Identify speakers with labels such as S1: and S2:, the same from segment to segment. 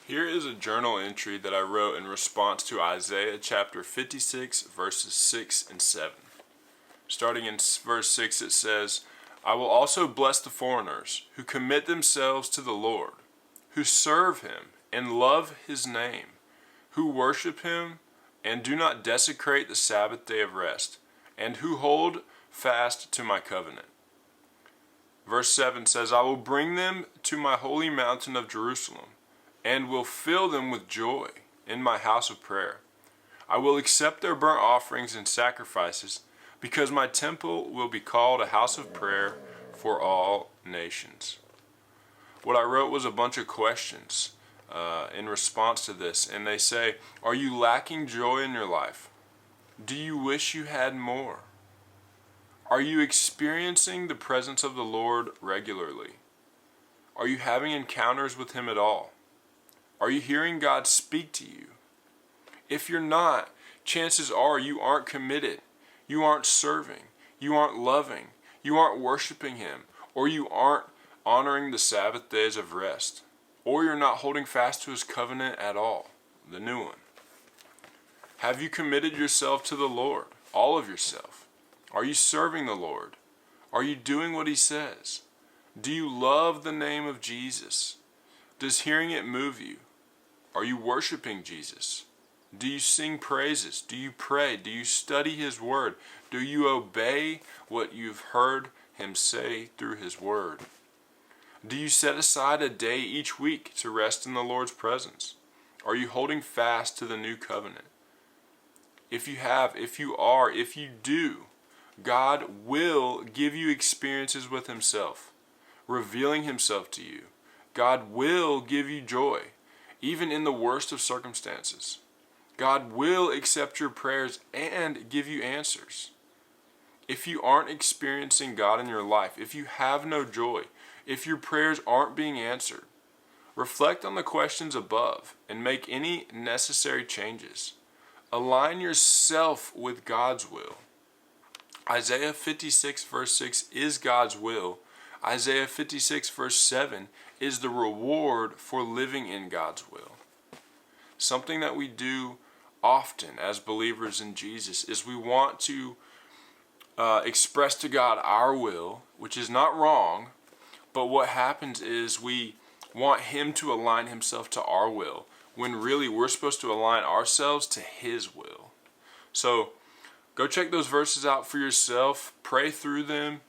S1: Here is a journal entry that I wrote in response to Isaiah chapter 56 verses 6 and 7. Starting in verse 6 it says, I will also bless the foreigners who commit themselves to the Lord, who serve him and love his name, who worship him and do not desecrate the Sabbath day of rest, and who hold fast to my covenant. Verse 7 says, I will bring them to my holy mountain of Jerusalem, and will fill them with joy in my house of prayer. I will accept their burnt offerings and sacrifices, because my temple will be called a house of prayer for all nations. What I wrote was a bunch of questions in response to this, and they say, are you lacking joy in your life? Do you wish you had more? Are you experiencing the presence of the Lord regularly? Are you having encounters with him at all? Are you hearing God speak to you? If you're not, chances are you aren't committed, you aren't serving, you aren't loving, you aren't worshiping him, or you aren't honoring the Sabbath days of rest, or you're not holding fast to his covenant at all, the new one. Have you committed yourself to the Lord, all of yourself? Are you serving the Lord? Are you doing what he says? Do you love the name of Jesus? Does hearing it move you? Are you worshiping Jesus? Do you sing praises? Do you pray? Do you study his word? Do you obey what you've heard him say through his word? Do you set aside a day each week to rest in the Lord's presence? Are you holding fast to the new covenant? If you have, if you are, if you do, God will give you experiences with himself, revealing himself to you. God will give you joy, even in the worst of circumstances. God will accept your prayers and give you answers. If you aren't experiencing God in your life, if you have no joy, if your prayers aren't being answered, reflect on the questions above and make any necessary changes. Align yourself with God's will. Isaiah 56 verse 6 is God's will. Isaiah 56 verse 7 is the reward for living in God's will. Something that we do often as believers in Jesus is we want to express to God our will, which is not wrong, but what happens is we want him to align himself to our will, when really we're supposed to align ourselves to his will. So go check those verses out for yourself, pray through them,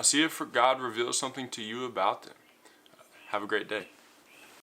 S1: see if God reveals something to you about them. Have a great day.